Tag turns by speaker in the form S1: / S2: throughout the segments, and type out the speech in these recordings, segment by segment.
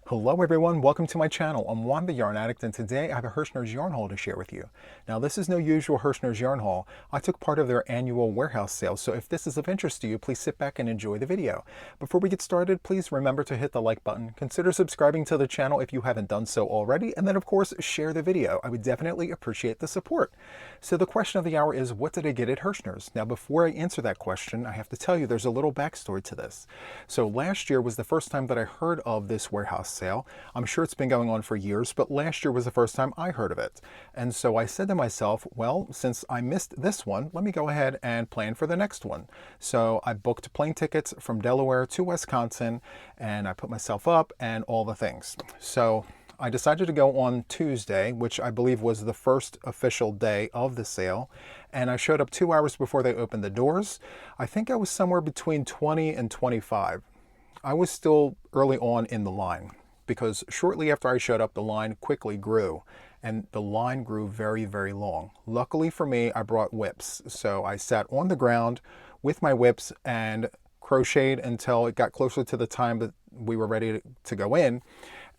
S1: Hello everyone, welcome to my channel. I'm Juan the Yarn Addict, and today I have a Herrschner's yarn haul to share with you. Now this is no usual Herrschner's yarn haul. I took part of their annual warehouse sale, so if this is of interest to you, please sit back and enjoy the video. Before we get started, please remember to hit the like button, consider subscribing to the channel if you haven't done so already, and then of course share the video. I would definitely appreciate the support. So the question of the hour is, what did I get at Herrschner's? Now before I answer that question, I have to tell you there's a little backstory to this. So last year was the first time that I heard of this warehouse sale. I'm sure it's been going on for years, but last year was the first time I heard of it. And so I said to myself, well, since I missed this one, let me go ahead and plan for the next one. So I booked plane tickets from Delaware to Wisconsin, and I put myself up and all the things. So I decided to go on Tuesday, which I believe was the first official day of the sale, and I showed up 2 hours before they opened the doors. I think I was somewhere between 20 and 25. I was still early on in the line, because shortly after I showed up, the line quickly grew, and the line grew very, very long. Luckily for me, I brought whips, so I sat on the ground with my whips and crocheted until it got closer to the time that we were ready to go in.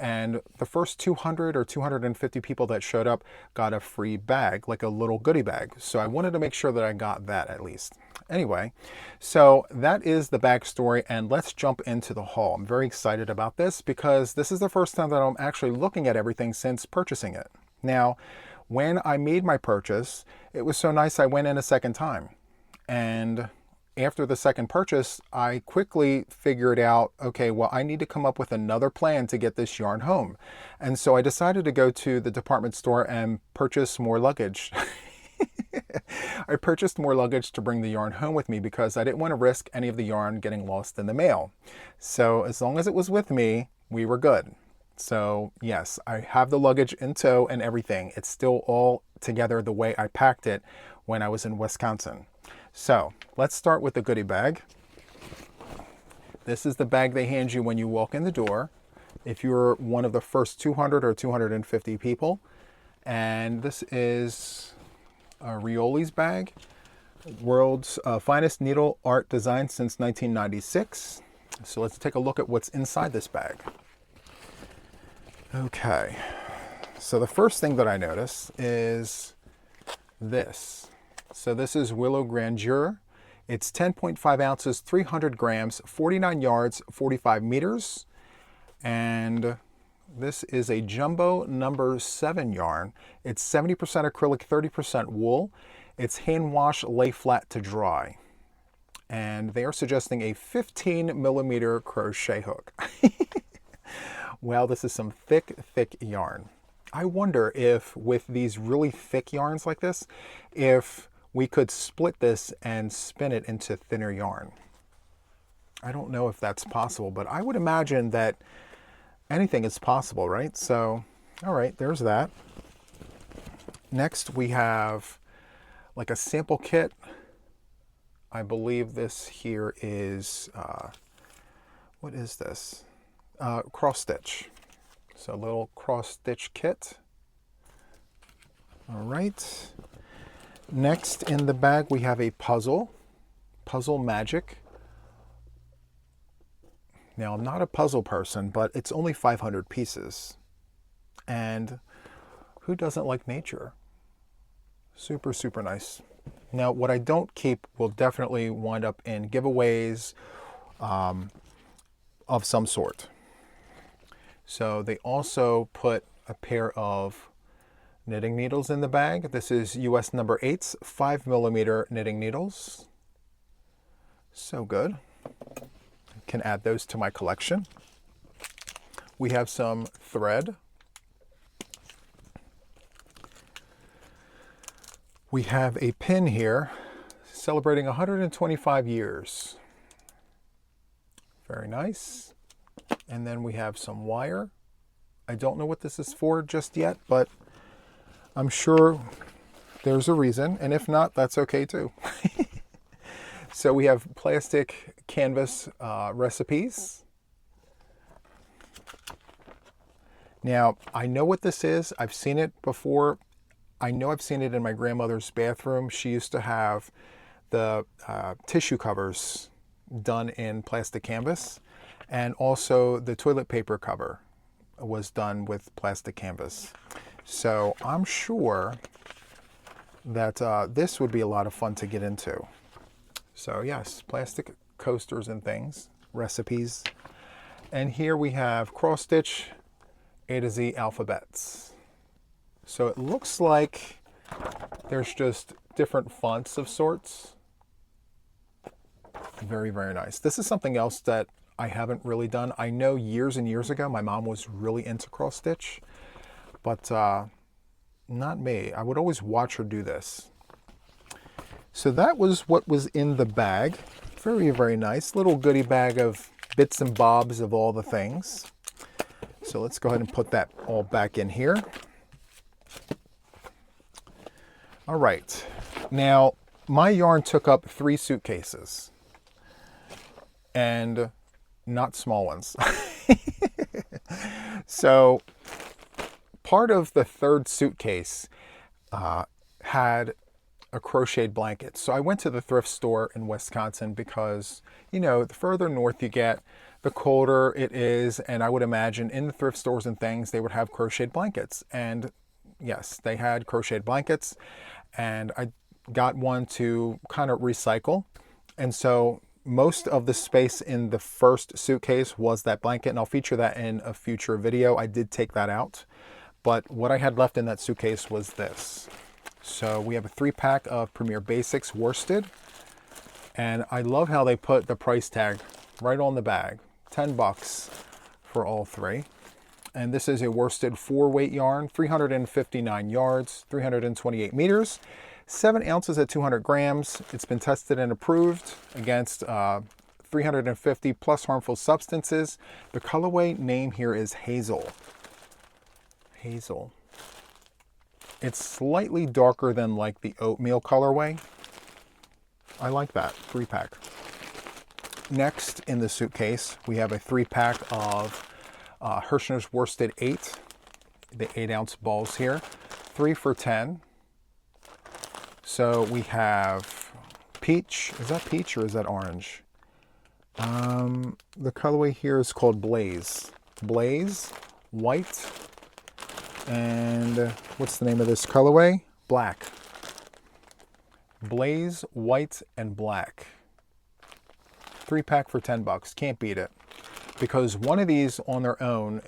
S1: And the first 200 or 250 people that showed up got a free bag, like a little goodie bag. So I wanted to make sure that I got that at least. Anyway, so that is the backstory, and let's jump into the haul. I'm very excited about this because this is the first time that I'm actually looking at everything since purchasing it. Now, when I made my purchase, it was so nice I went in a second time. And after the second purchase, I quickly figured out, okay, well, I need to come up with another plan to get this yarn home. And so I decided to go to the department store and purchase more luggage. I purchased more luggage to bring the yarn home with me because I didn't want to risk any of the yarn getting lost in the mail. So as long as it was with me, we were good. So yes, I have the luggage in tow and everything. It's still all together the way I packed it when I was in Wisconsin. So let's start with the goodie bag. This is the bag they hand you when you walk in the door, if you're one of the first 200 or 250 people. And this is Rioli's bag, world's finest needle art design since 1996. So let's take a look at what's inside this bag. Okay, so the first thing that I notice is this. So this is Willow Grandeur. It's 10.5 ounces, 300 grams, 49 yards, 45 meters. And this is a jumbo number 7 yarn. It's 70% acrylic, 30% wool. It's hand wash, lay flat to dry. And they are suggesting a 15 millimeter crochet hook. Well, this is some thick, thick yarn. I wonder if with these really thick yarns like this, if we could split this and spin it into thinner yarn. I don't know if that's possible, but I would imagine that anything is possible, right? So, all right, there's that. Next, we have like a sample kit. I believe this here is, what is this? Cross stitch. So a little cross stitch kit. All right. Next in the bag, we have a puzzle magic. Now, I'm not a puzzle person, but it's only 500 pieces. And who doesn't like nature? Super, super nice. Now, what I don't keep will definitely wind up in giveaways of some sort. So they also put a pair of knitting needles in the bag. This is US number 8's 5 millimeter knitting needles. So good. Can add those to my collection. We have some thread. We have a pin here celebrating 125 years. Very nice. And then we have some wire. I don't know what this is for just yet, but I'm sure there's a reason. And if not, that's okay too. So we have plastic canvas recipes. Now, I know what this is. I've seen it before. I know I've seen it in my grandmother's bathroom. She used to have the tissue covers done in plastic canvas, and also the toilet paper cover was done with plastic canvas. So I'm sure that this would be a lot of fun to get into. So yes, plastic coasters and things, recipes. And here we have cross stitch A to Z alphabets. So it looks like there's just different fonts of sorts. Very, very nice. This is something else that I haven't really done. I know years and years ago, my mom was really into cross stitch, but not me. I would always watch her do this. So that was what was in the bag. Very, very nice. Little goodie bag of bits and bobs of all the things. So let's go ahead and put that all back in here. All right. Now, my yarn took up 3 suitcases. And not small ones. So part of the 3rd suitcase had a crocheted blanket. So I went to the thrift store in Wisconsin because, you know, the further north you get, the colder it is. And I would imagine in the thrift stores and things, they would have crocheted blankets. And yes, they had crocheted blankets. And I got one to kind of recycle. And so most of the space in the 1st suitcase was that blanket, and I'll feature that in a future video. I did take that out, but what I had left in that suitcase was this. So we have a 3-pack of Premier Basics worsted, and I love how they put the price tag right on the bag. $10 for all 3. And this is a worsted 4-weight yarn, 359 yards, 328 meters. 7 ounces at 200 grams. It's been tested and approved against 350 plus harmful substances. The colorway name here is Hazel. Hazel. It's slightly darker than like the oatmeal colorway. I like that. 3-pack. Next in the suitcase, we have a 3-pack of Herrschner's worsted 8. The 8-ounce balls here. 3 for $10. So we have peach. Is that peach or is that orange? The colorway here is called Blaze. Blaze, white, and what's the name of this colorway? Black. Blaze, white, and black. 3-pack for $10. Can't beat it. Because one of these on their own,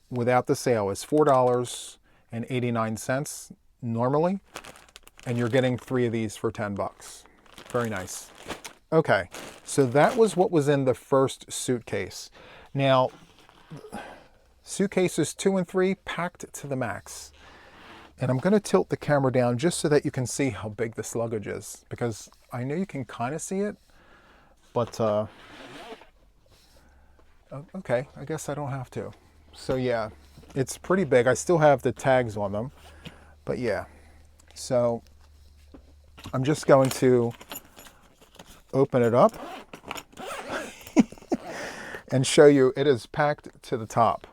S1: without the sale, is $4.89 normally. And you're getting 3 of these for $10. Very nice. Okay, so that was what was in the 1st suitcase. Now, suitcases 2 and 3 packed to the max. And I'm going to tilt the camera down just so that you can see how big this luggage is, because I know you can kind of see it, but okay, I guess I don't have to. So yeah, it's pretty big. I still have the tags on them, but yeah. So I'm just going to open it up and show you it is packed to the top.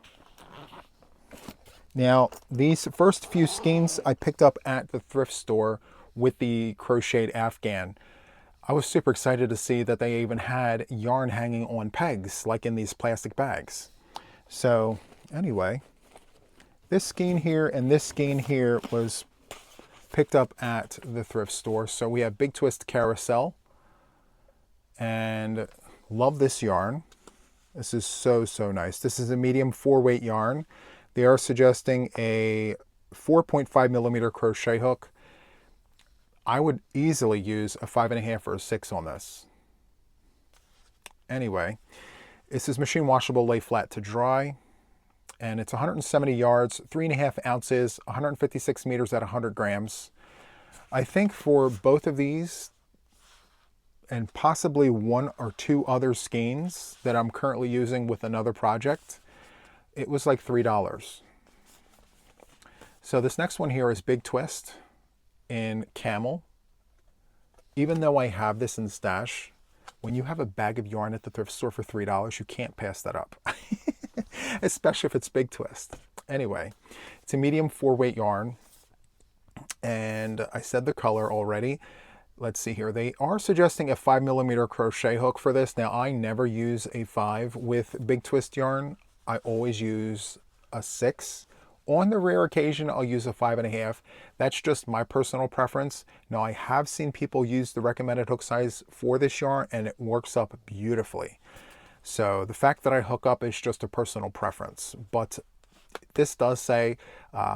S1: Now, these first few skeins I picked up at the thrift store with the crocheted Afghan. I was super excited to see that they even had yarn hanging on pegs, like in these plastic bags. So anyway, this skein here and this skein here was picked up at the thrift store. So we have Big Twist Carousel, and love this yarn. This is so, so nice. This is a medium 4-weight yarn. They are suggesting a 4.5 millimeter crochet hook. I would easily use a 5.5 or a 6 on this. Anyway, this is machine washable, lay flat to dry, and it's 170 yards, 3.5 ounces, 156 meters at 100 grams. I think for both of these, and possibly 1 or 2 other skeins that I'm currently using with another project, it was like $3. So this next one here is Big Twist in camel. Even though I have this in stash, when you have a bag of yarn at the thrift store for $3, you can't pass that up. Especially if it's Big Twist. Anyway, it's a medium 4-weight yarn. And I said the color already. Let's see here. They are suggesting a 5 millimeter crochet hook for this. Now, I never use a 5 with Big Twist yarn. I always use a 6. On the rare occasion, I'll use a 5.5. That's just my personal preference. Now, I have seen people use the recommended hook size for this yarn, and it works up beautifully. So the fact that I hook up is just a personal preference. But this does say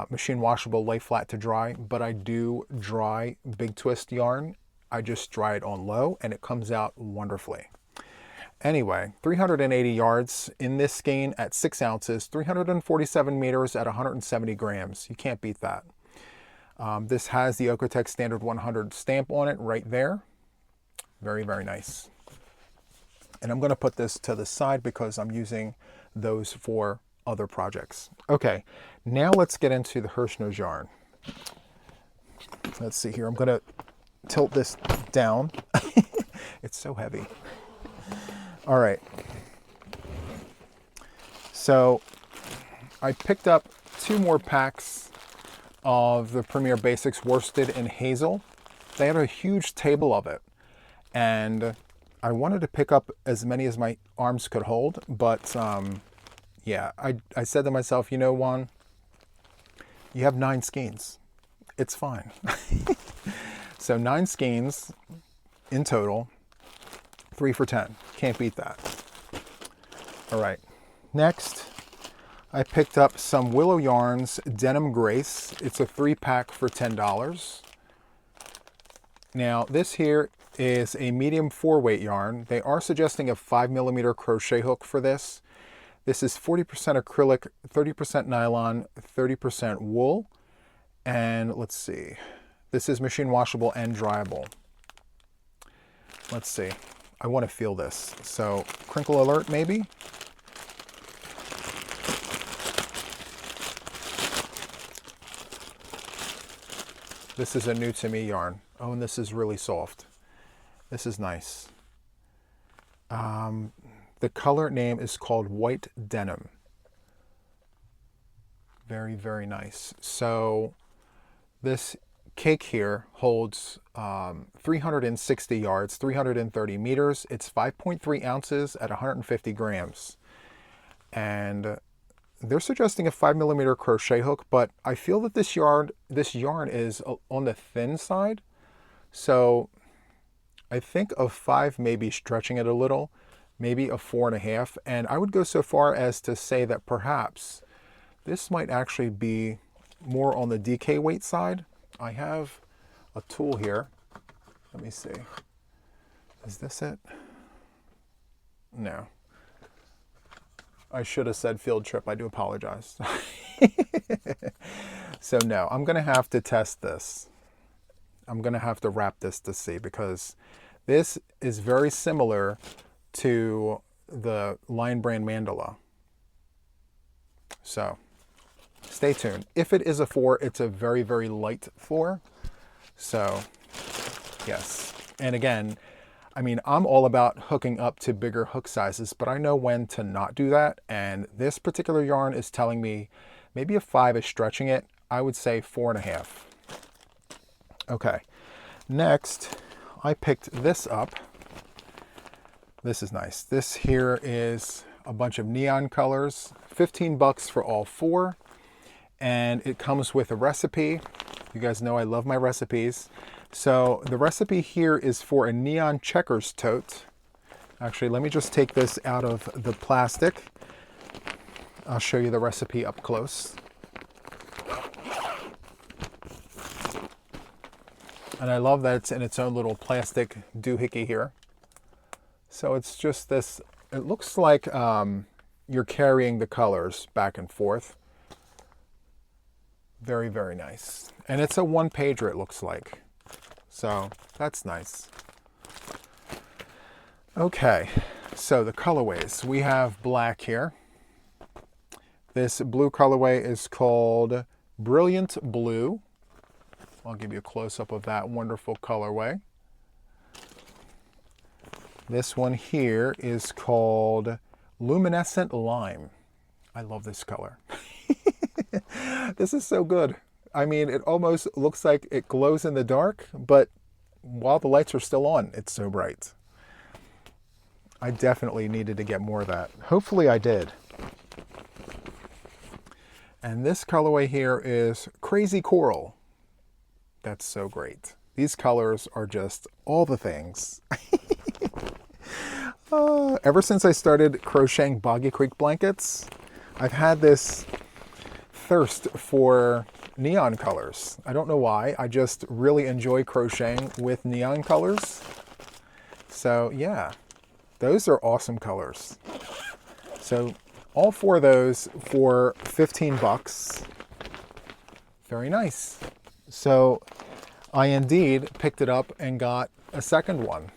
S1: machine washable, lay flat to dry, but I do dry big twist yarn. I just dry it on low, and it comes out wonderfully. Anyway, 380 yards in this skein at 6 ounces, 347 meters at 170 grams. You can't beat that. This has the Okotex Standard 100 stamp on it right there. Very, very nice. And I'm going to put this to the side because I'm using those for other projects. Okay, now let's get into the Herrschner's yarn. Let's see here. I'm going to tilt this down. It's so heavy. All right, so I picked up 2 more packs of the Premier Basics worsted in hazel. They had a huge table of it, and I wanted to pick up as many as my arms could hold, but yeah, I said to myself, you know, Juan, you have 9 skeins. It's fine. So 9 skeins in total. 3 for $10. Can't beat that. All right. Next, I picked up some Willow Yarns Denim Grace. It's a 3-pack for $10. Now, this here is a medium 4-weight yarn. They are suggesting a 5mm crochet hook for this. This is 40% acrylic, 30% nylon, 30% wool. And let's see. This is machine washable and dryable. Let's see. I want to feel this. So, crinkle alert maybe? This is a new to me yarn. Oh, and this is really soft. This is nice. The color name is called White Denim. Very, very nice. So, this cake here holds 360 yards, 330 meters. It's 5.3 ounces at 150 grams. And they're suggesting a 5mm crochet hook, but I feel that this yarn is on the thin side. So I think a 5 may be stretching it a little, maybe a 4.5. And I would go so far as to say that perhaps this might actually be more on the DK weight side. I have a tool here. Let me see. Is this it? No. I should have said field trip. I do apologize. So no, I'm going to have to test this. I'm going to have to wrap this to see, because this is very similar to the Lion Brand Mandala. So stay tuned. If it is a 4, it's a very, very light 4. So yes. And again, I mean, I'm all about hooking up to bigger hook sizes, but I know when to not do that. And this particular yarn is telling me maybe a 5 is stretching it. I would say 4.5. Okay. Next, I picked this up. This is nice. This here is a bunch of neon colors, $15 for all 4. And it comes with a recipe. You guys know I love my recipes. So the recipe here is for a neon checkers tote. Actually, let me just take this out of the plastic. I'll show you the recipe up close. And I love that it's in its own little plastic doohickey here. So it's just this, it looks like you're carrying the colors back and forth. Very, very nice. And it's a 1-pager, it looks like. So that's nice. Okay, so the colorways. We have black here. This blue colorway is called Brilliant Blue. I'll give you a close-up of that wonderful colorway. This one here is called Luminescent Lime. I love this color. This is so good. I mean, it almost looks like it glows in the dark, but while the lights are still on, it's so bright. I definitely needed to get more of that. Hopefully I did. And this colorway here is Crazy Coral. That's so great. These colors are just all the things. Ever since I started crocheting Boggy Creek blankets, I've had this thirst for neon colors. I don't know why. I just really enjoy crocheting with neon colors. So yeah, those are awesome colors. So all 4 of those for 15 bucks. Very nice. So I indeed picked it up and got a second one.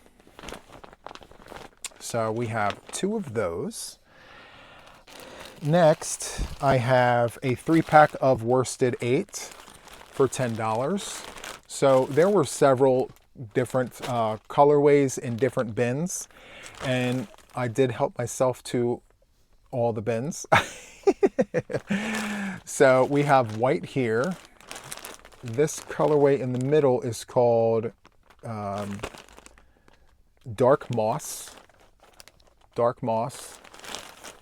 S1: So we have 2 of those. Next, I have a 3-pack of worsted 8 for $10. So there were several different colorways in different bins, and I did help myself to all the bins. So we have white here. This colorway in the middle is called Dark Moss. Dark Moss.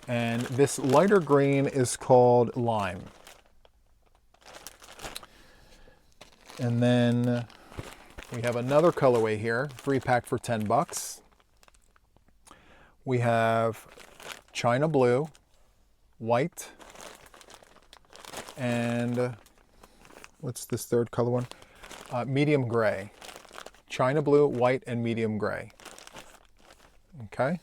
S1: And this lighter green is called Lime. And then we have another colorway here, 3-pack for 10 bucks. We have China Blue, white, and what's this third color one? Medium gray. China Blue, white, and medium gray. Okay.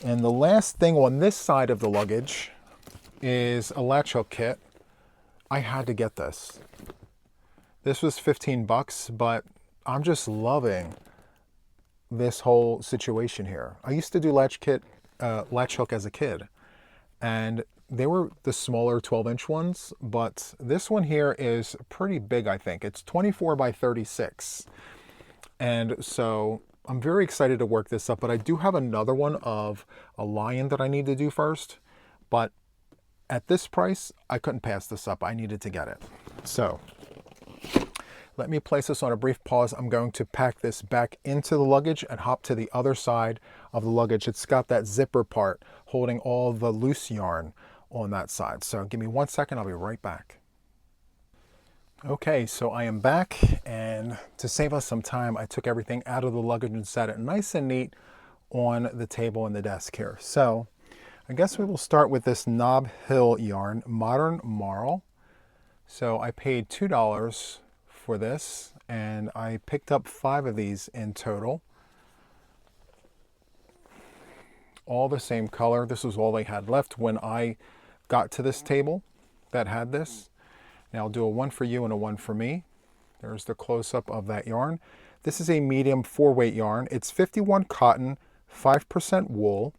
S1: And the last thing on this side of the luggage is a latch hook kit. I had to get this. This was 15 bucks, but I'm just loving this whole situation here. I used to do latch hook as a kid, and they were the smaller 12-inch ones, but this one here is pretty big, I think. It's 24 by 36. And so I'm very excited to work this up, but I do have another one of a lion that I need to do first. But at this price, I couldn't pass this up. I needed to get it. So let me place this on a brief pause. I'm going to pack this back into the luggage and hop to the other side of the luggage. It's got that zipper part holding all the loose yarn on that side. So give me 1 second. I'll be right back. Okay, so I am back, and to save us some time, I took everything out of the luggage and set it nice and neat on the table and the desk here. So I guess we will start with this Nob Hill yarn, Modern Marl. So I paid $2 for this, and I picked up 5 of these in total. All the same color. This was all they had left when I got to this table that had this. Now I'll do a 1 for you and a 1 for me. There's the close-up of that yarn. This is a medium 4-weight yarn. It's 51 cotton, 5% wool,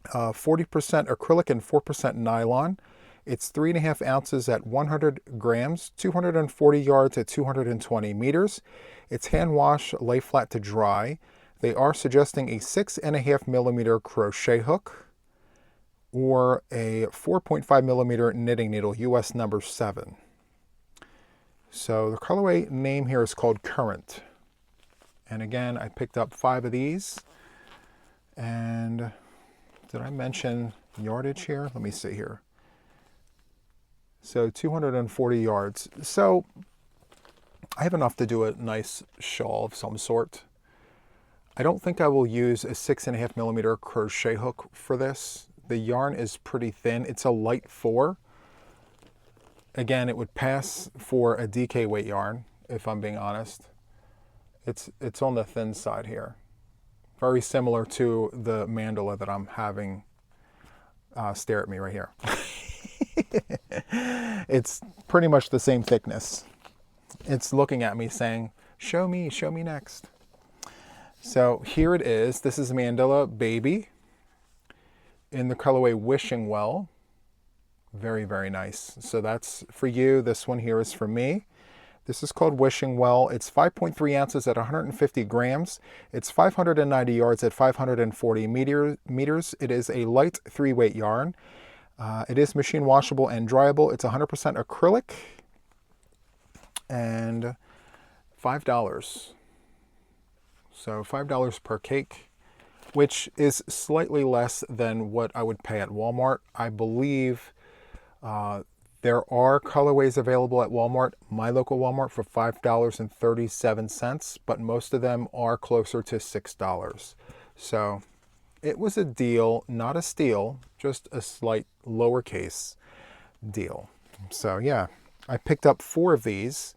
S1: 40% acrylic, and 4% nylon. It's 3.5 ounces at 100 grams, 240 yards at 220 meters. It's hand wash, lay flat to dry. They are suggesting a 6.5 millimeter crochet hook or a 4.5 millimeter knitting needle, US number 7. So the colorway name here is called Current. And again, I picked up 5 of these. And did I mention yardage here? Let me see here. So 240 yards. So I have enough to do a nice shawl of some sort. I don't think I will use a 6.5 millimeter crochet hook for this. The yarn is pretty thin. It's a light 4. Again, it would pass for a DK weight yarn, if I'm being honest. It's on the thin side here. Very similar to the mandala that I'm having stare at me right here. It's pretty much the same thickness. It's looking at me saying, show me next. So here it is. This is Mandala Baby in the colorway Wishing Well. Very, very nice. So that's for you. This one here is for me. This is called Wishing Well. It's 5.3 ounces at 150 grams. It's 590 yards at 540 meters. It is a light 3-weight yarn. It is machine washable and dryable. It's 100% acrylic and $5. So $5 per cake, which is slightly less than what I would pay at Walmart. I believe There are colorways available at Walmart, my local Walmart, for $5.37, but most of them are closer to $6. So it was a deal, not a steal, just a slight lowercase deal. So yeah, I picked up 4 of these.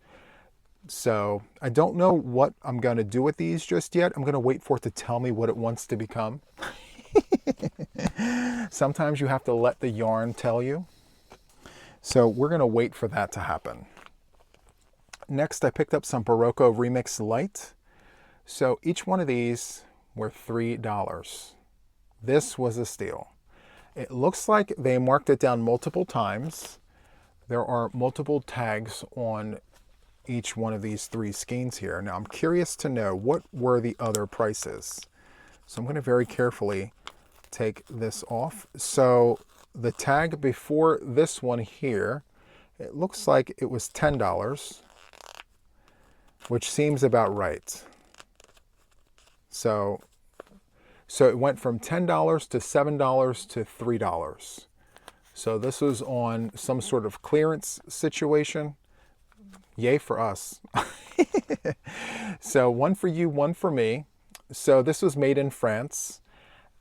S1: So I don't know what I'm going to do with these just yet. I'm going to wait for it to tell me what it wants to become. Sometimes you have to let the yarn tell you. So we're going to wait for that to happen. Next, I picked up some Barocco Remix Light. So each one of these were $3. This was a steal. It looks like they marked it down multiple times. There are multiple tags on each one of these 3 skeins here. Now I'm curious to know what were the other prices. So I'm going to very carefully take this off. So the tag before this one here, it looks like it was $10, which seems about right. So it went from $10 to $7 to $3. So this was on some sort of clearance situation. Yay for us. So 1 for you, 1 for me. So this was made in France.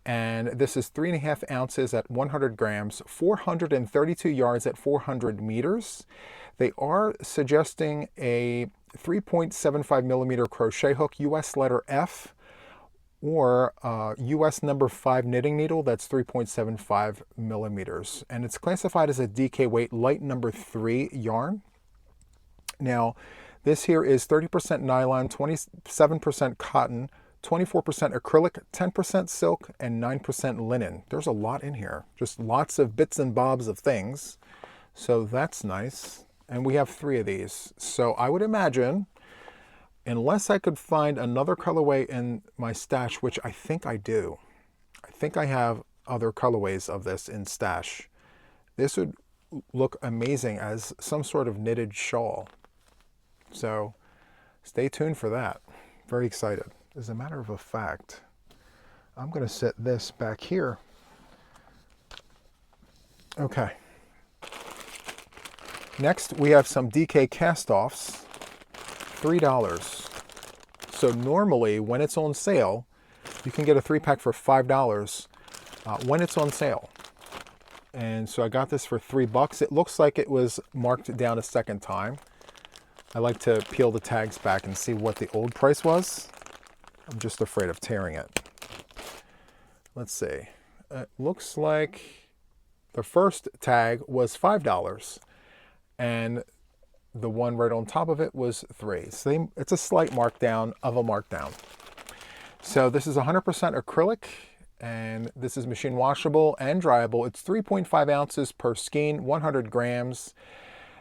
S1: And this is 3.5 ounces at 100 grams, 432 yards at 400 meters. They are suggesting a 3.75 millimeter crochet hook, US letter F, or US number 5 knitting needle, that's 3.75 millimeters. And it's classified as a DK weight light number 3 yarn. Now, this here is 30% nylon, 27% cotton, 24% acrylic, 10% silk, and 9% linen. There's a lot in here. Just lots of bits and bobs of things. So that's nice. And we have 3 of these. So I would imagine, unless I could find another colorway in my stash, which I think I do. I think I have other colorways of this in stash. This would look amazing as some sort of knitted shawl. So stay tuned for that. Very excited. As a matter of fact, I'm going to set this back here. Okay. Next, we have some DK cast-offs, $3. So normally, when it's on sale, you can get a 3-pack for $5 when it's on sale. And so I got this for $3. It looks like it was marked down a second time. I like to peel the tags back and see what the old price was. I'm just afraid of tearing it. Let's see. It looks like the first tag was $5 and the one right on top of it was $3. So it's a slight markdown of a markdown. So this is 100% acrylic and this is machine washable and dryable. It's 3.5 ounces per skein, 100 grams.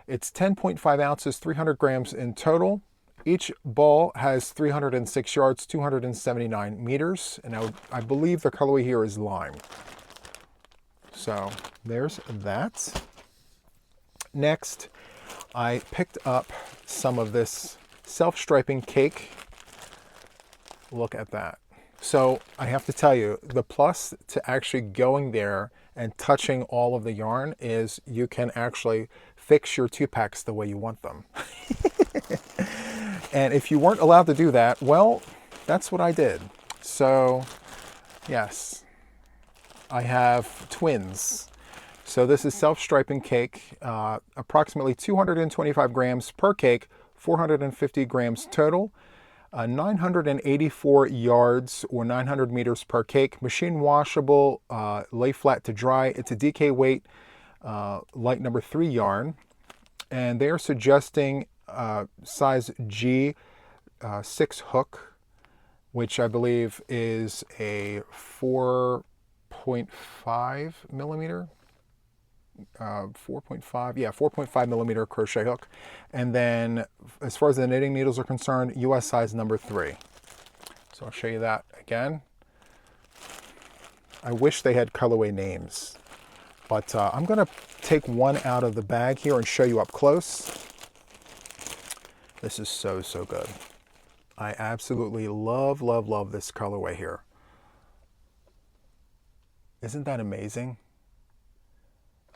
S1: It's 10.5 ounces, 300 grams in total. Each ball has 306 yards, 279 meters, and I believe the colorway here is lime. So there's that. Next, I picked up some of this self-striping cake. Look at that. So I have to tell you, the plus to actually going there and touching all of the yarn is you can actually fix your 2-packs the way you want them. And if you weren't allowed to do that, well, that's what I did. So yes, I have twins. So this is self-striping cake, approximately 225 grams per cake, 450 grams total, 984 yards or 900 meters per cake, machine washable, lay flat to dry. It's a DK weight, light number 3 yarn, and they're suggesting size G 6 hook, which I believe is a 4.5 millimeter. 4.5 millimeter crochet hook. And then as far as the knitting needles are concerned, US size number 3. So I'll show you that again. I wish they had colorway names, but I'm going to take one out of the bag here and show you up close. This is so good. I absolutely love this colorway here. Isn't that amazing?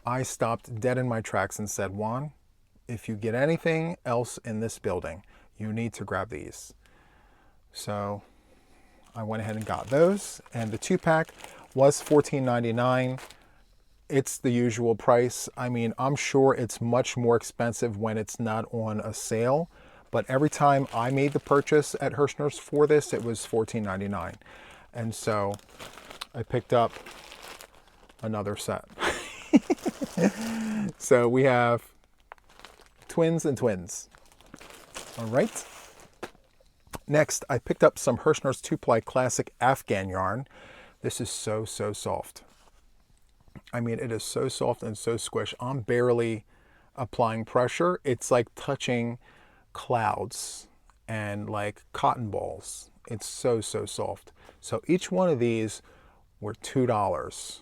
S1: I stopped dead in my tracks and said, Juan, if you get anything else in this building, you need to grab these. So I went ahead and got those, and the 2-pack was $14.99. It's the usual price. I mean, I'm sure it's much more expensive when it's not on a sale, but every time I made the purchase at Herrschner's for this, it was $14.99. And so I picked up another set. So we have twins and twins. All right. Next, I picked up some Herrschner's 2-ply classic Afghan yarn. This is so soft. I mean, it is so soft and so squish. I'm barely applying pressure. It's like touching clouds and like cotton balls. It's so soft. So each one of these were $2.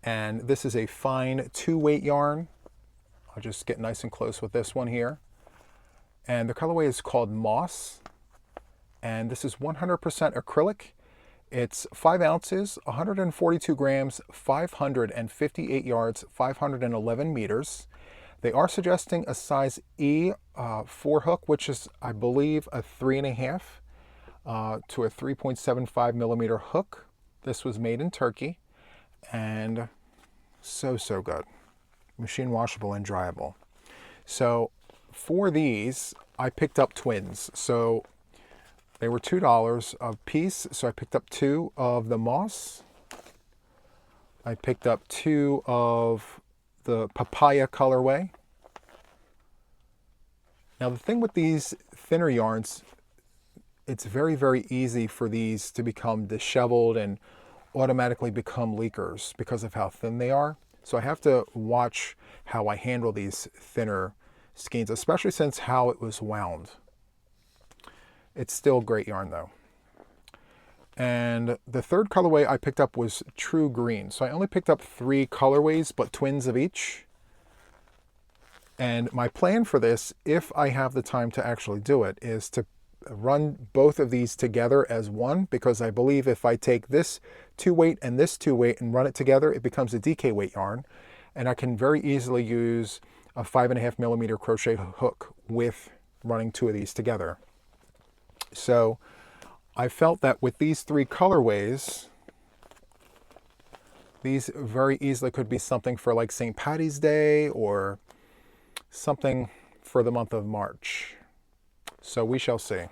S1: And this is a fine 2-weight yarn. I'll just get nice and close with this one here. And the colorway is called Moss. And this is 100% acrylic. It's 5 ounces, 142 grams, 558 yards, 511 meters. They are suggesting a size E 4 hook, which is, I believe, a 3.5 to a 3.75 millimeter hook. This was made in Turkey, and so good. Machine washable and dryable. So for these, I picked up twins. So they were $2 a piece, so I picked up 2 of the Moss. I picked up 2 of the Papaya colorway. Now the thing with these thinner yarns, it's very easy for these to become disheveled and automatically become leakers because of how thin they are. So I have to watch how I handle these thinner skeins, especially since how it was wound. It's still great yarn though. And the third colorway I picked up was True Green. So I only picked up 3 colorways, but twins of each. And my plan for this, if I have the time to actually do it, is to run both of these together as one, because I believe if I take this 2-weight and this 2-weight and run it together, it becomes a DK weight yarn. And I can very easily use a 5.5 millimeter crochet hook with running 2 of these together. So I felt that with these 3 colorways, these very easily could be something for like St. Patty's Day or something for the month of March. So we shall see.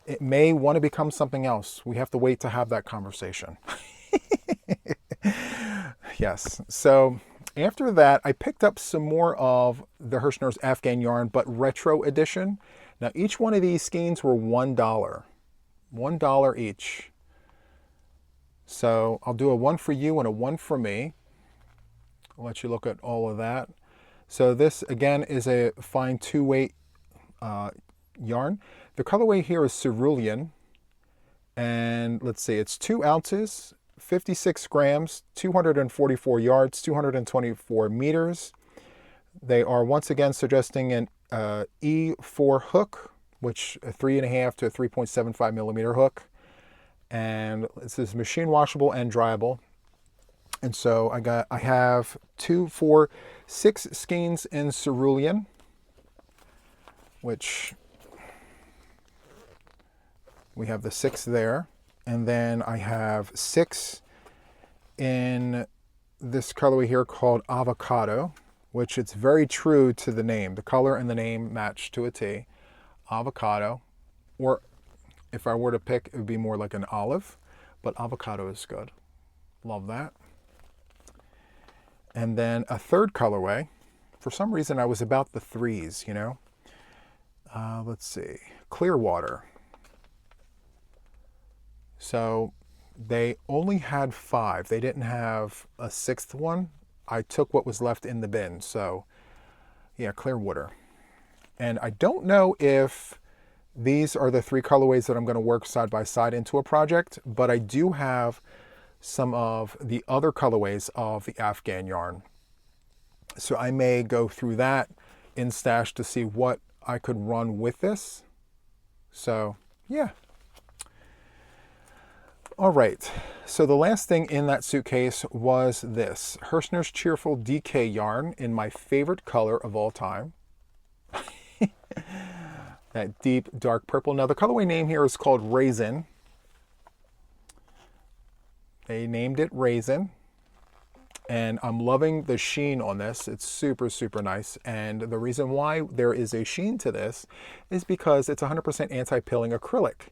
S1: It may want to become something else. We have to wait to have that conversation. Yes. So after that, I picked up some more of the Herrschner's Afghan yarn, but retro edition. Now, each one of these skeins were $1. $1 each. So I'll do a 1 for you and a 1 for me. I'll let you look at all of that. So this, again, is a fine 2-weight yarn. The colorway here is cerulean. And let's see, it's 2 ounces, 56 grams, 244 yards, 224 meters. They are once again suggesting an E4 hook, which a 3.5 to a 3.75 millimeter hook. And this is machine washable and dryable. And so I have 2, 4, 6 skeins in cerulean, which we have the 6 there. And then I have 6 in this colorway here called Avocado, which it's very true to the name. The color and the name match to a T. Avocado. Or if I were to pick, it would be more like an olive, but avocado is good. Love that. And then a third colorway. For some reason, I was about the 3s, you know. Let's see. Clearwater. So they only had 5. They didn't have a 6th one. I took what was left in the bin. So yeah, Clearwater. And I don't know if these are the 3 colorways that I'm going to work side by side into a project, but I do have some of the other colorways of the Afghan yarn. So I may go through that in stash to see what I could run with this. So yeah. All right, so the last thing in that suitcase was this Herrschner's Cheerful DK yarn in my favorite color of all time. That deep dark purple. Now the colorway name here is called Raisin. They named it Raisin. And I'm loving the sheen on this. It's super, super nice. And the reason why there is a sheen to this is because it's 100% anti-pilling acrylic.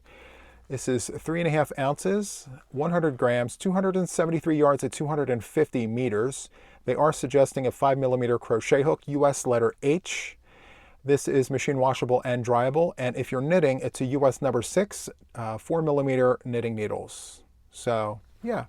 S1: This is 3.5 ounces, 100 grams, 273 yards at 250 meters. They are suggesting a 5mm crochet hook, US letter H. This is machine washable and dryable. And if you're knitting, it's a US number 6, 4mm knitting needles. So, yeah.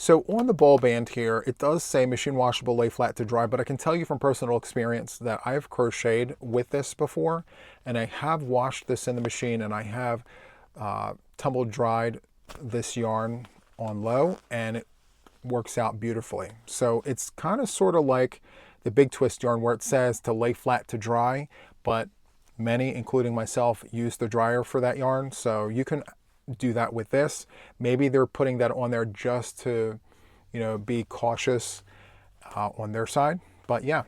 S1: So on the ball band here, it does say machine washable, lay flat to dry, but I can tell you from personal experience that I've crocheted with this before, and I have washed this in the machine, and I have tumble dried this yarn on low, and it works out beautifully. So it's kind of sort of like the big twist yarn where it says to lay flat to dry, but many, including myself, use the dryer for that yarn. So you can do that with this. Maybe they're putting that on there just to, you know, be cautious on their side. But yeah.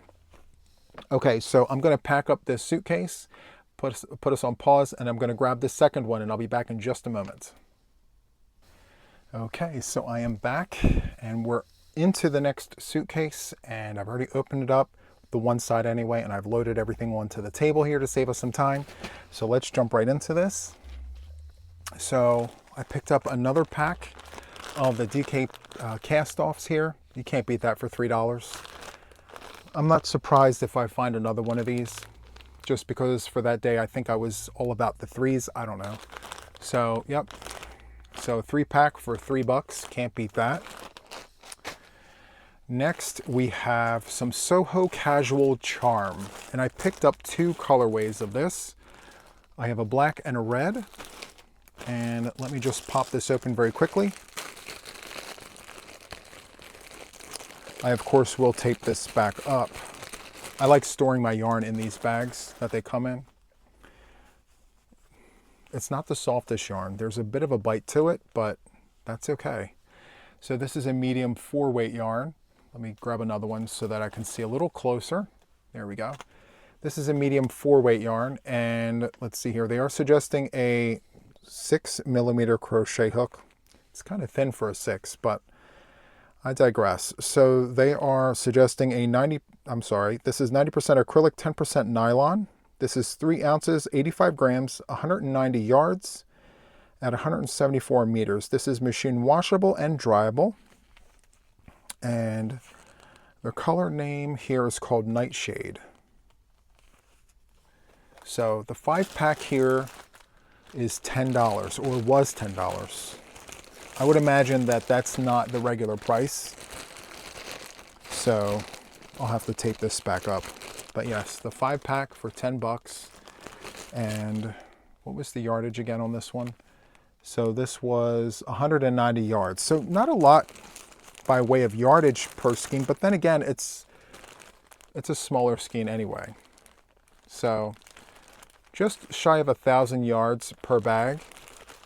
S1: Okay, so I'm going to pack up this suitcase, put us on pause, and I'm going to grab the second one, and I'll be back in just a moment. Okay, so I am back, and we're into the next suitcase, and I've already opened it up, the one side anyway, and I've loaded everything onto the table here to save us some time. So let's jump right into this. So I picked up another pack of the DK cast-offs here. You can't beat that for $3. I'm not surprised if I find another one of these, just because for that day I think I was all about the threes. I don't know. So, yep. So 3-pack for $3. Can't beat that. Next, we have some Soho Casual Charm. And I picked up 2 colorways of this. I have a black and a red. And let me just pop this open very quickly. I, of course, will tape this back up. I like storing my yarn in these bags that they come in. It's not the softest yarn. There's a bit of a bite to it, but that's okay. So this is a medium 4-weight yarn. Let me grab another one so that I can see a little closer. There we go. This is a medium 4-weight yarn, and let's see here. They are suggesting a 6mm crochet hook. It's kind of thin for a 6, but I digress. So they are suggesting a this is 90% acrylic, 10% nylon. This is 3 ounces, 85 grams, 190 yards at 174 meters. This is machine washable and dryable. And the color name here is called Nightshade. So the 5-pack here is $10, or was $10. I would imagine that that's not the regular price. So I'll have to tape this back up. But yes, the 5-pack for $10. And what was the yardage again on this one? So this was 190 yards. So not a lot by way of yardage per skein, but then again, it's a smaller skein anyway. So just shy of 1,000 yards per bag.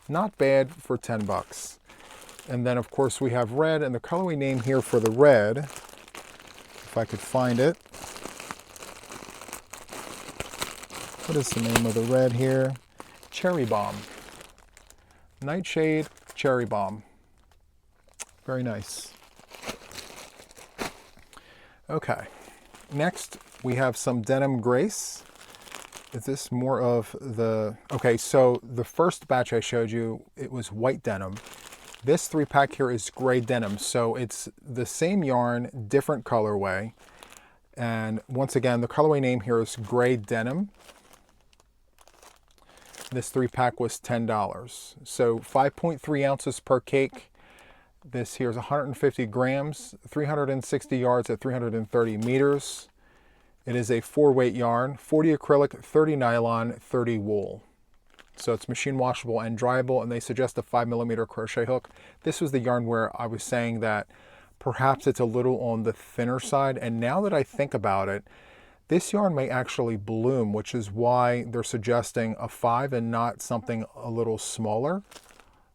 S1: Not bad for $10. And then of course we have red, and the colorway name here for the red, if I could find it. What is the name of the red here? Cherry Bomb. Nightshade Cherry Bomb. Very nice. Okay, next we have some Denim Grace. Is this more of the... Okay, so the first batch I showed you, it was white denim. This 3-pack here is gray denim, so it's the same yarn, different colorway. And once again, the colorway name here is Gray Denim. This 3-pack was $10. So 5.3 ounces per cake. This here is 150 grams, 360 yards at 330 meters. It is a 4-weight yarn, 40 acrylic, 30 nylon, 30 wool. So it's machine washable and dryable, and they suggest a 5mm crochet hook. This was the yarn where I was saying that perhaps it's a little on the thinner side, and now that I think about it, this yarn may actually bloom, which is why they're suggesting a 5 and not something a little smaller.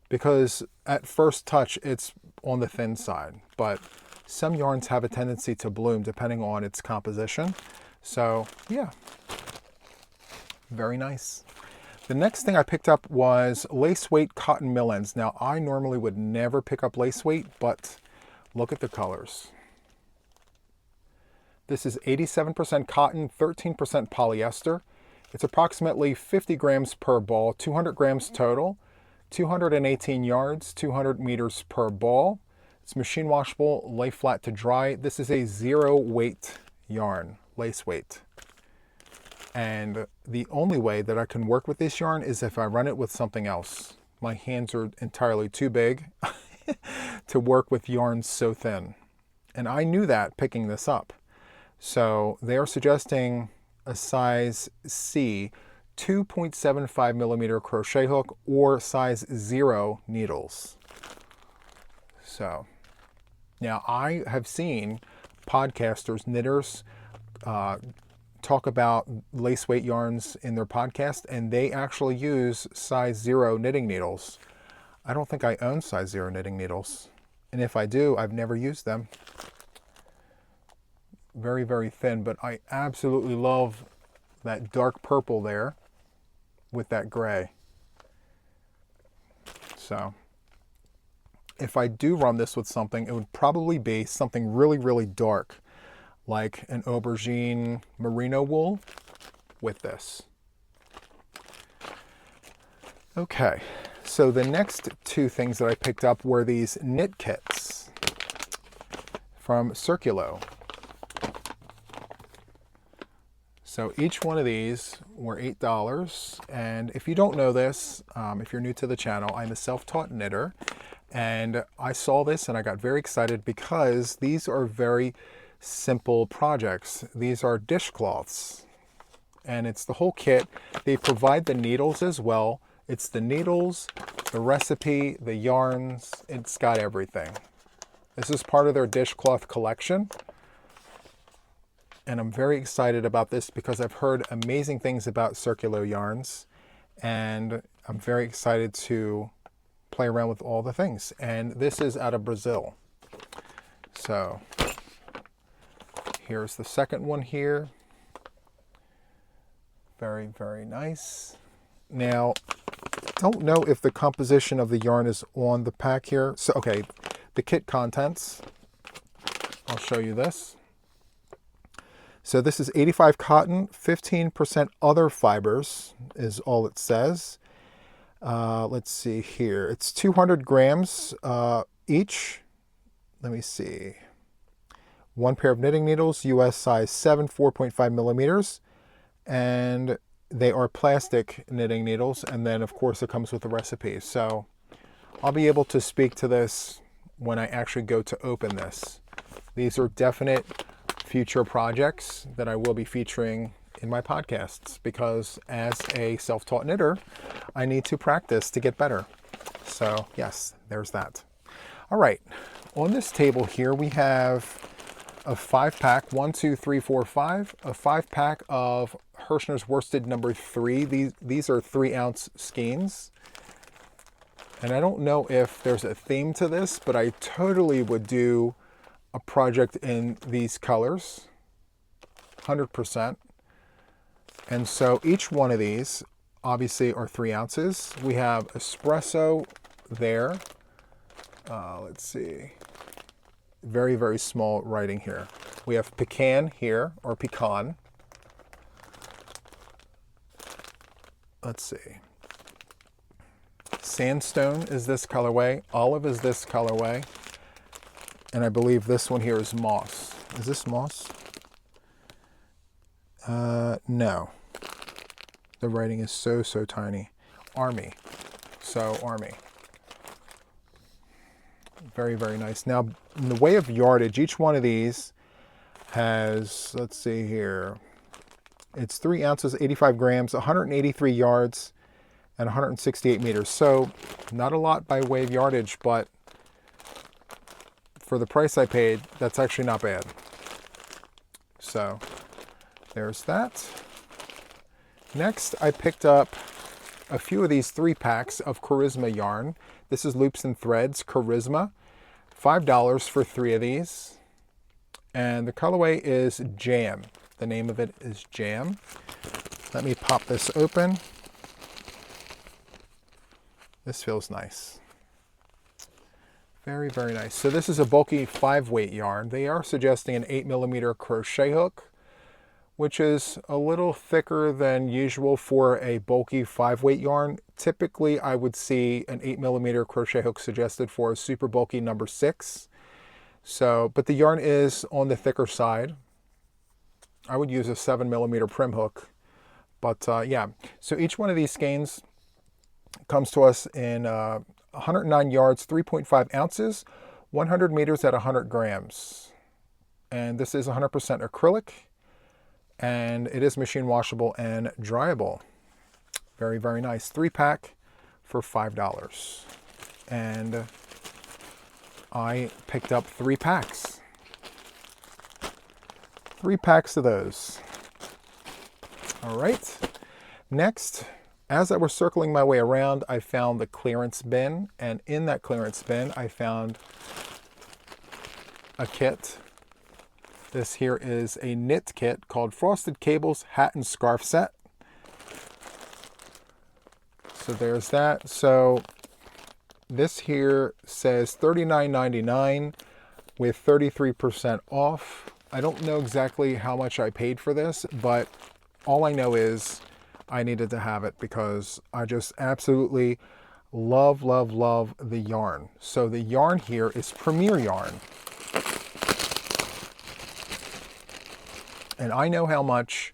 S1: because at first touch it's on the thin side, but some yarns have a tendency to bloom depending on its composition. So yeah, very nice. The next thing I picked up was lace weight cotton mill ends. Now I normally would never pick up lace weight, but look at the colors. This is 87% cotton, 13% polyester. It's approximately 50 grams per ball, 200 grams total, 218 yards, 200 meters per ball. It's machine washable, lay flat to dry. This is a 0 weight yarn, lace weight. And the only way that I can work with this yarn is if I run it with something else. My hands are entirely too big to work with yarns so thin. And I knew that picking this up. So they are suggesting a size C 2.75 millimeter crochet hook or size 0 needles. So now I have seen podcasters, knitters, talk about lace weight yarns in their podcast, and they actually use size 0 knitting needles. I don't think I own size 0 knitting needles. And if I do, I've never used them. Very, very thin, but I absolutely love that dark purple there with that gray. So if I do run this with something, it would probably be something really, really dark, like an aubergine merino wool with this. Okay, so the next two things that I picked up were these knit kits from Circulo. So each one of these were $8. And if you don't know this, if you're new to the channel, I'm a self-taught knitter. And I saw this and I got very excited because these are very simple projects. These are dishcloths. And it's the whole kit. They provide the needles as well. It's the needles, the recipe, the yarns. It's got everything. This is part of their dishcloth collection. And I'm very excited about this because I've heard amazing things about Circulo yarns, and I'm very excited to play around with all the things. And this is out of Brazil. So here's the second one here. Very, very nice. Now, I don't know if the composition of the yarn is on the pack here. So, okay, the kit contents. I'll show you this. So this is 85 cotton, 15% other fibers is all it says. Let's see here. It's 200 grams each. Let me see. One pair of knitting needles, US size 7, 4.5 millimeters. And they are plastic knitting needles. And then, of course, it comes with a recipe. So I'll be able to speak to this when I actually go to open this. These are definite future projects that I will be featuring in my podcasts because as a self-taught knitter, I need to practice to get better. So yes, there's that. All right, on this table here we have a 5-pack, 1, 2, 3, 4, 5, a 5-pack of Herrschner's worsted number 3. These are 3-ounce skeins. And I don't know if there's a theme to this, but I totally would do a project in these colors, 100%. And so each one of these obviously are 3 ounces. We have espresso there. Let's see. Very, very small writing here. We have pecan here, or pecan. Let's see. Sandstone is this colorway. Olive is this colorway. And I believe this one here is moss. Is this moss? No. The writing is so, so tiny. Army. So, Army. Very, very nice. Now, in the way of yardage, each one of these has, let's see here, it's 3 ounces, 85 grams, 183 yards, and 168 meters. So, not a lot by way of yardage, but for the price I paid, that's actually not bad. So there's that. Next, I picked up a few of these 3-packs of Charisma yarn. This is Loops and Threads Charisma. $5 for 3 of these. And the colorway is Jam. The name of it is Jam. Let me pop this open. This feels nice. Very, very nice. So this is a bulky 5-weight yarn. They are suggesting an 8mm crochet hook, which is a little thicker than usual for a bulky 5-weight yarn. Typically, I would see an 8mm crochet hook suggested for a super bulky number 6. So, but the yarn is on the thicker side. I would use a 7mm prim hook. But yeah, so each one of these skeins comes to us in 109 yards, 3.5 ounces, 100 meters at 100 grams. And this is 100% acrylic, and it is machine washable and dryable. Very, very nice. 3-pack for $5. And I picked up 3 packs. 3 packs of those. All right. Next, as I was circling my way around, I found the clearance bin, and in that clearance bin, I found a kit. This here is a knit kit called Frosted Cables Hat and Scarf Set. So there's that. So this here says $39.99 with 33% off. I don't know exactly how much I paid for this, but all I know is I needed to have it because I just absolutely love, love, love the yarn. So the yarn here is Premier yarn. And I know how much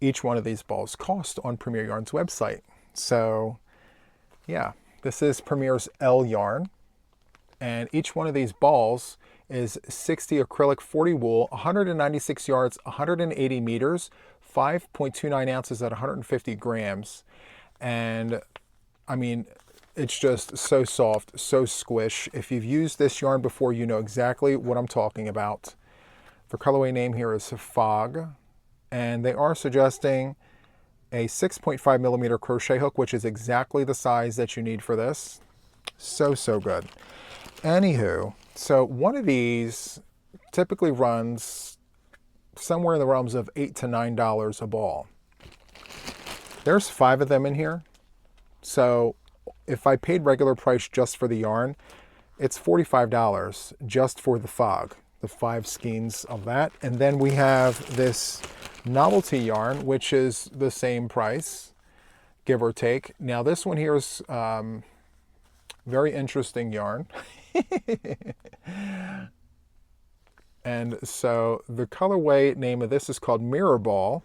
S1: each one of these balls cost on Premier Yarn's website. So yeah, this is Premier's L yarn. And each one of these balls is 60 acrylic, 40 wool, 196 yards, 180 meters, 5.29 ounces at 150 grams. And I mean, it's just so soft, so squish. If you've used this yarn before, you know exactly what I'm talking about. The colorway name here is Fog, and they are suggesting a 6.5mm crochet hook, which is exactly the size that you need for this. So, so good. Anywho, so one of these typically runs somewhere in the realms of $8 to $9 a ball. There's 5 of them in here. So if I paid regular price just for the yarn, it's $45 just for the Fog, the 5 skeins of that. And then we have this novelty yarn, which is the same price, give or take. Now this one here is very interesting yarn. And so the colorway name of this is called Mirror Ball,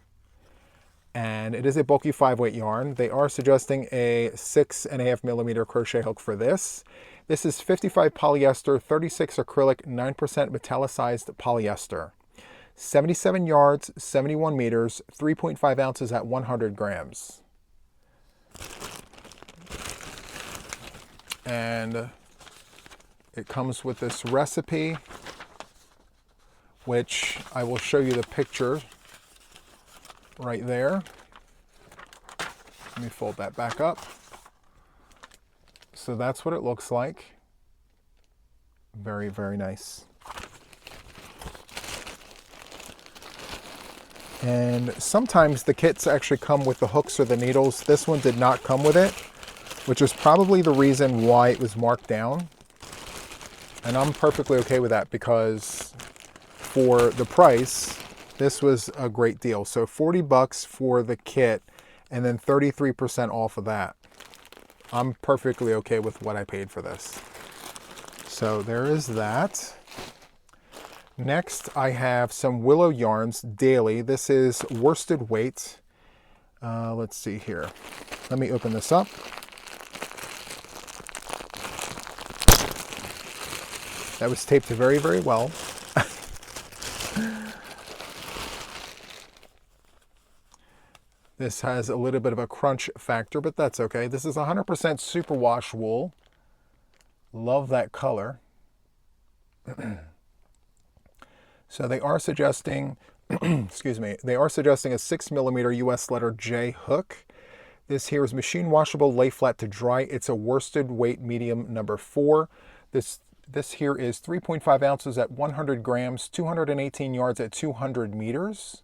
S1: and it is a bulky 5-weight yarn. They are suggesting a 6.5mm crochet hook for this. This is 55 polyester, 36 acrylic, 9% metallicized polyester. 77 yards, 71 meters, 3.5 ounces at 100 grams. And it comes with this recipe, which I will show you the picture right there. Let me fold that back up. So that's what it looks like. Very, very nice. And sometimes the kits actually come with the hooks or the needles. This one did not come with it, which is probably the reason why it was marked down. And I'm perfectly okay with that because for the price, this was a great deal. So $40 for the kit and then 33% off of that. I'm perfectly okay with what I paid for this. So there is that. Next, I have some Willow Yarns Daily. This is worsted weight. Let's see here. Let me open this up. That was taped very, very well. This has a little bit of a crunch factor, but that's okay. This is 100% superwash wool. Love that color. So they are suggesting, excuse me, they are suggesting a 6mm US letter J hook. This here is machine washable, lay flat to dry. It's a worsted weight medium number 4. This here is 3.5 ounces at 100 grams, 218 yards at 200 meters.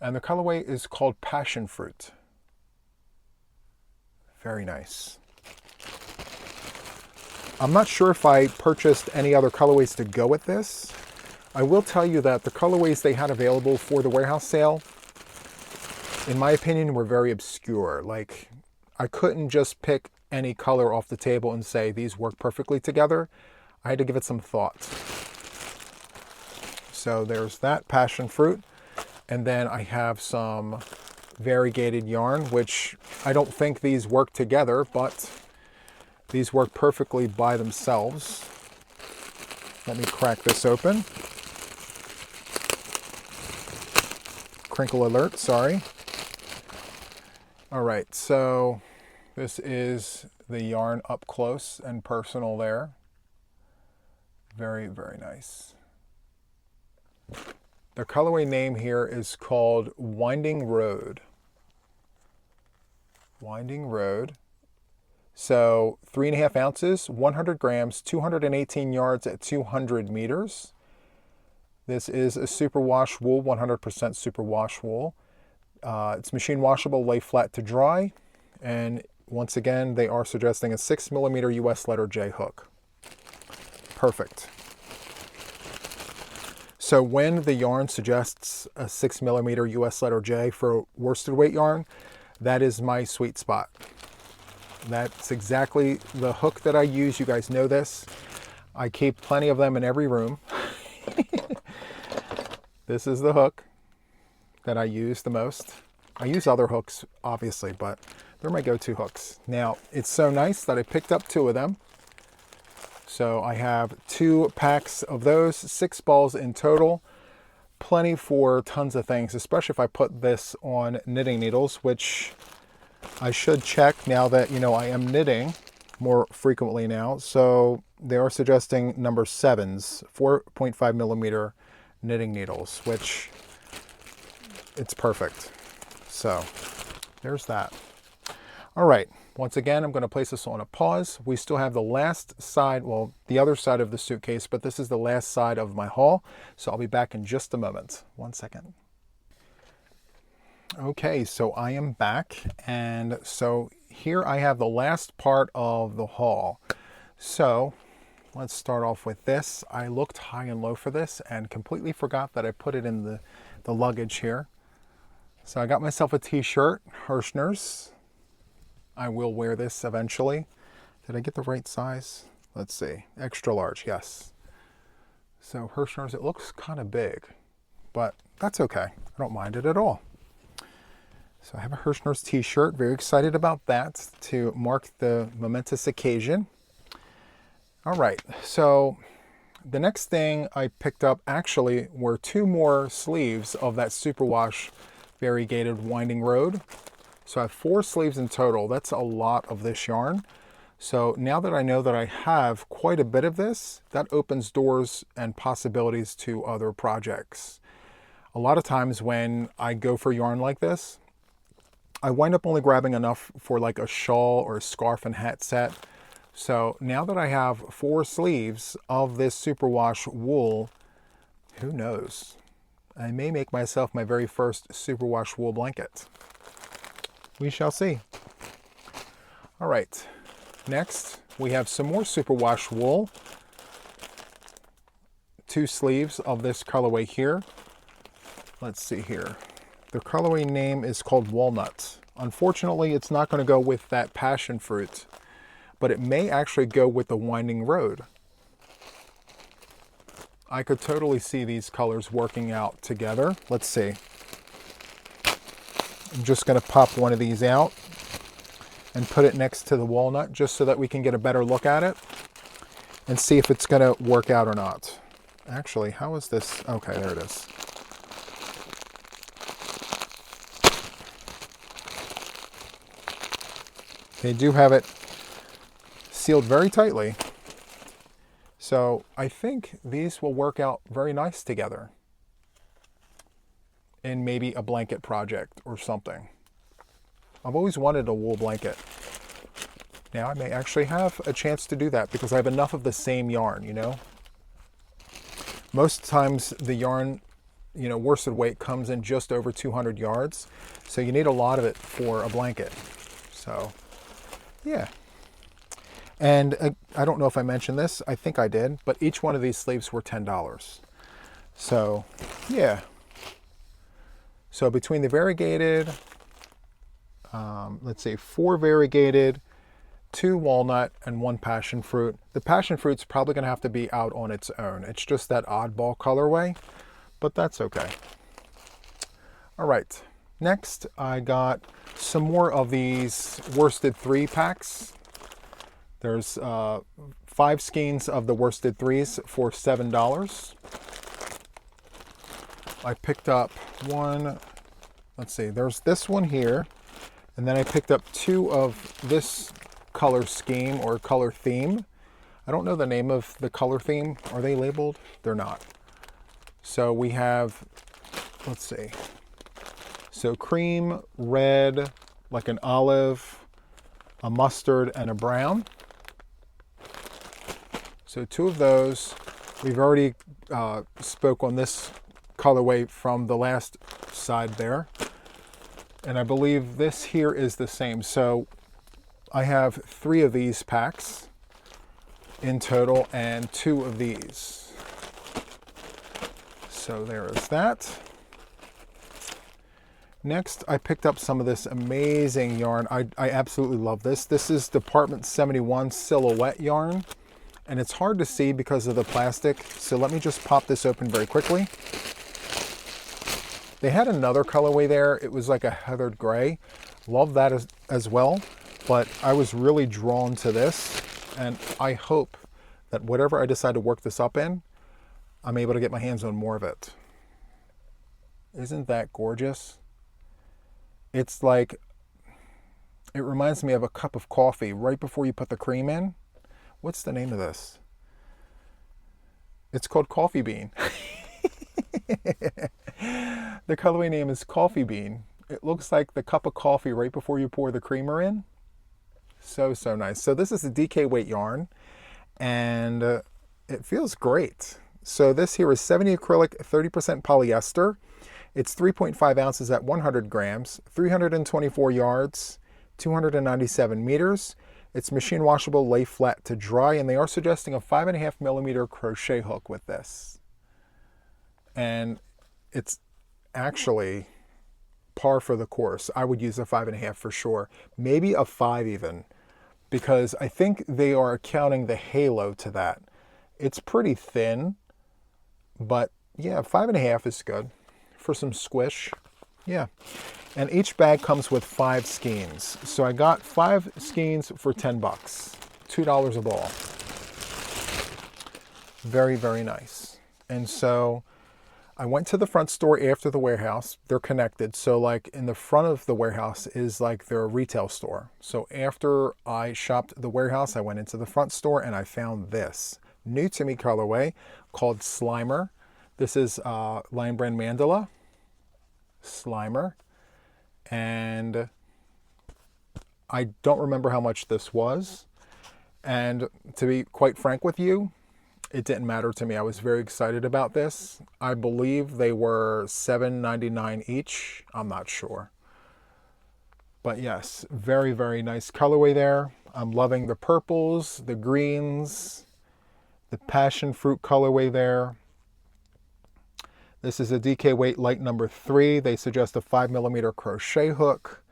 S1: And the colorway is called Passion Fruit. Very nice. I'm not sure if I purchased any other colorways to go with this. I will tell you that the colorways they had available for the warehouse sale, in my opinion, were very obscure. Like, I couldn't just pick any color off the table and say these work perfectly together. I had to give it some thought. So there's that Passion Fruit. And then I have some variegated yarn, which I don't think these work together, but these work perfectly by themselves. Let me crack this open. Crinkle alert, sorry. All right, so this is the yarn up close and personal there. Very, very nice. The colorway name here is called Winding Road. Winding Road. So 3.5 ounces, 100 grams, 218 yards at 200 meters. This is a superwash wool, 100% superwash wool. It's machine washable, lay flat to dry. And once again, they are suggesting a 6mm US letter J hook. Perfect. So when the yarn suggests a 6mm US letter J for worsted weight yarn, that is my sweet spot. That's exactly the hook that I use. You guys know this. I keep plenty of them in every room. This is the hook that I use the most. I use other hooks, obviously, but they're my go-to hooks. Now, it's so nice that I picked up 2 of them. So I have 2 packs of those, 6 balls in total. Plenty for tons of things, especially if I put this on knitting needles, which I should check now that, you know, I am knitting more frequently now. So they are suggesting number 7s, 4.5mm knitting needles, which it's perfect. So there's that. All right, once again, I'm going to place this on a pause. We still have the last side, well, the other side of the suitcase, but this is the last side of my haul. So I'll be back in just a moment. 1 second. Okay, so I am back, and so here I have the last part of the haul. So let's start off with this. I looked high and low for this and completely forgot that I put it in the luggage here. So I got myself a t-shirt, Herrschner's. I will wear this eventually. Did I get the right size? Let's see, extra large, yes. So Herrschner's, it looks kind of big, but that's okay. I don't mind it at all. So I have a Herrschner's t-shirt, very excited about that to mark the momentous occasion. All right, so the next thing I picked up actually were 2 more sleeves of that superwash variegated Winding Road. So I have 4 sleeves in total. That's a lot of this yarn. So now that I know that I have quite a bit of this, that opens doors and possibilities to other projects. A lot of times when I go for yarn like this, I wind up only grabbing enough for like a shawl or a scarf and hat set. So now that I have 4 sleeves of this superwash wool, who knows? I may make myself my very first superwash wool blanket. We shall see. All right, next we have some more superwash wool. 2 sleeves of this colorway here. Let's see here. The colorway name is called Walnut. Unfortunately, it's not going to go with that Passion Fruit, but it may actually go with the Winding Road. I could totally see these colors working out together. Let's see. I'm just going to pop one of these out and put it next to the walnut just so that we can get a better look at it and see if it's going to work out or not. Actually, how is this? Okay, there it is. They do have it sealed very tightly. So I think these will work out very nice together in maybe a blanket project or something. I've always wanted a wool blanket. Now I may actually have a chance to do that because I have enough of the same yarn, you know. Most times the yarn, you know, worsted weight comes in just over 200 yards. So you need a lot of it for a blanket. So, yeah. And I don't know if I mentioned this. I think I did. But each one of these sleeves were $10. So, yeah. So between the variegated, let's say 4 variegated, 2 walnut, and 1 passion fruit. The passion fruit's probably going to have to be out on its own. It's just that oddball colorway, but that's okay. All right. Next, I got some more of these worsted 3 packs. There's 5 skeins of the worsted 3s for $7. I picked up one, let's see, there's this one here, and then I picked up 2 of this color scheme or color theme. I don't know the name of the color theme. Are they labeled? They're not. So we have, let's see, so cream, red, like an olive, a mustard, and a brown. So 2 of those. We've already spoke on this colorway from the last side there. And I believe this here is the same. So I have 3 of these packs in total and 2 of these. So there is that. Next, I picked up some of this amazing yarn. I absolutely love this. This is Department 71 Silhouette yarn. And it's hard to see because of the plastic. So let me just pop this open very quickly. They had another colorway there. It was like a heathered gray. Love that as well. But I was really drawn to this. And I hope that whatever I decide to work this up in, I'm able to get my hands on more of it. Isn't that gorgeous? It's like, it reminds me of a cup of coffee right before you put the cream in. What's the name of this? It's called Coffee Bean. The colorway name is Coffee Bean. It looks like the cup of coffee right before you pour the creamer in. So nice. So this is a DK weight yarn, and it feels great. So this here is 70 acrylic, 30% polyester. It's 3.5 ounces at 100 grams, 324 yards, 297 meters. It's machine washable, lay flat to dry, and they are suggesting a 5.5 millimeter crochet hook with this. And it's actually par for the course. I would use a 5.5 for sure, maybe a 5 even, because I think they are accounting the halo to that. It's pretty thin, but yeah, 5.5 is good for some squish. Yeah. And each bag comes with 5 skeins. So I got 5 skeins for $10, $2 a ball. Very, very nice. And so I went to the front store after the warehouse. They're connected. So like in the front of the warehouse is like their retail store. So after I shopped the warehouse, I went into the front store and I found this new to me colorway called Slimer. This is Lion Brand Mandala. Slimer. And I don't remember how much this was. And to be quite frank with you, it didn't matter to me. I was very excited about this. I believe they were $7.99 each. I'm not sure. But yes, very, very nice colorway there. I'm loving the purples, the greens, the passion fruit colorway there. This is a DK weight light number 3. They suggest a 5 millimeter crochet hook.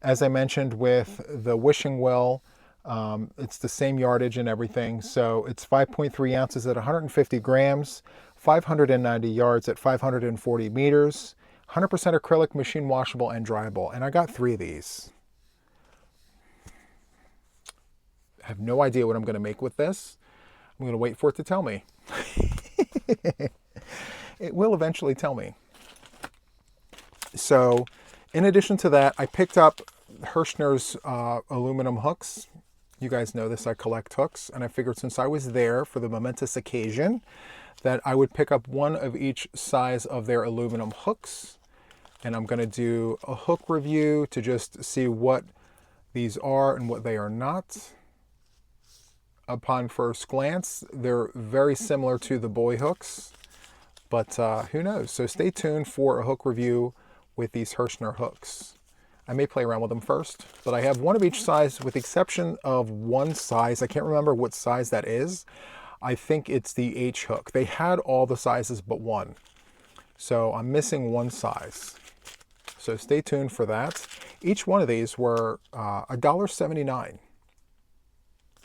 S1: As I mentioned with the wishing well, it's the same yardage and everything. So it's 5.3 ounces at 150 grams, 590 yards at 540 meters, 100% acrylic, machine washable, and dryable. And I got 3 of these. I have no idea what I'm going to make with this. I'm going to wait for it to tell me. It will eventually tell me. So in addition to that, I picked up Herrschner's aluminum hooks. You guys know this, I collect hooks. And I figured since I was there for the momentous occasion that I would pick up one of each size of their aluminum hooks. and I'm going to do a hook review to just see what these are and what they are not. Upon first glance, they're very similar to the boy hooks, but who knows? So stay tuned for a hook review with these Herrschner hooks. I may play around with them first, but I have one of each size with the exception of one size. I can't remember what size that is. I think it's the H hook. They had all the sizes but one. So I'm missing one size. So stay tuned for that. Each one of these were $1.79.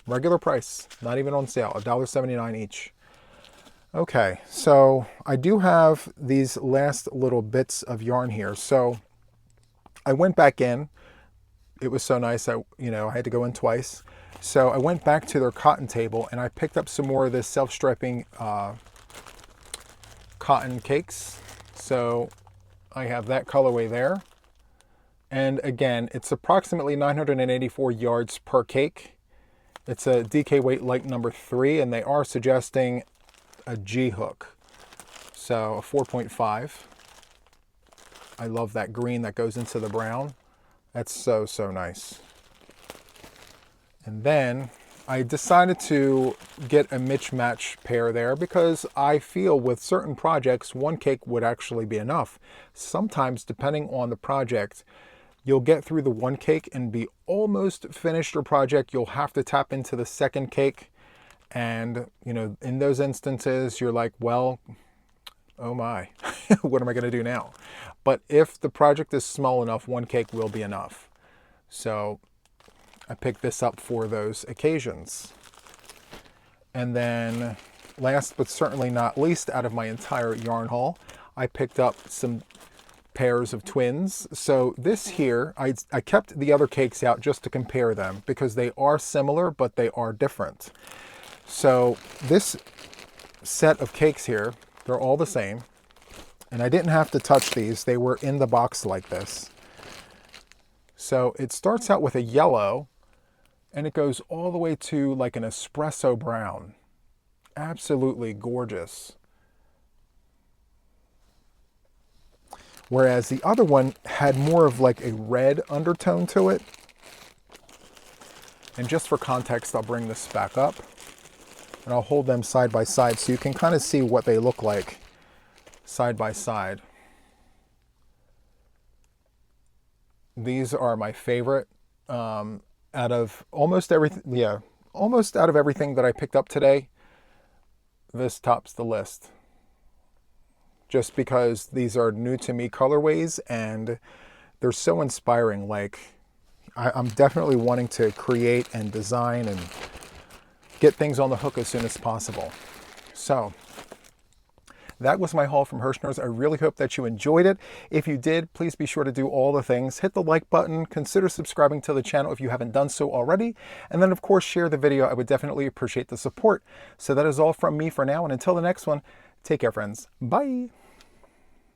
S1: Regular price, not even on sale, $1.79 each. Okay, so I do have these last little bits of yarn here. So I went back in. It was so nice that, I had to go in twice. So I went back to their cotton table and I picked up some more of this self-striping cotton cakes. So I have that colorway there. And again, it's approximately 984 yards per cake. It's a DK weight light number 3, and they are suggesting a G hook. So a 4.5. I love that green that goes into the brown. That's so, so nice. And then I decided to get a mismatch pair there because I feel with certain projects, one cake would actually be enough. Sometimes, depending on the project, you'll get through the one cake and be almost finished your project. You'll have to tap into the second cake. And, in those instances, you're like, well, oh my, what am I going to do now? But if the project is small enough, one cake will be enough. So I picked this up for those occasions. And then last but certainly not least, out of my entire yarn haul, I picked up some pairs of twins. So this here, I kept the other cakes out just to compare them because they are similar, but they are different. So this set of cakes here, they're all the same. And I didn't have to touch these. They were in the box like this. So it starts out with a yellow and it goes all the way to like an espresso brown. Absolutely gorgeous. Whereas the other one had more of like a red undertone to it. And just for context, I'll bring this back up and I'll hold them side by side so you can kind of see what they look like side by side. These are my favorite out of almost everything. Yeah, almost out of everything that I picked up today. This tops the list. Just because these are new to me colorways and they're so inspiring. Like I'm definitely wanting to create and design and get things on the hook as soon as possible. So that was my haul from Herrschner's. I really hope that you enjoyed it. If you did, please be sure to do all the things. Hit the like button, consider subscribing to the channel if you haven't done so already, and then of course share the video. I would definitely appreciate the support. So that is all from me for now, and until the next one, take care friends. Bye!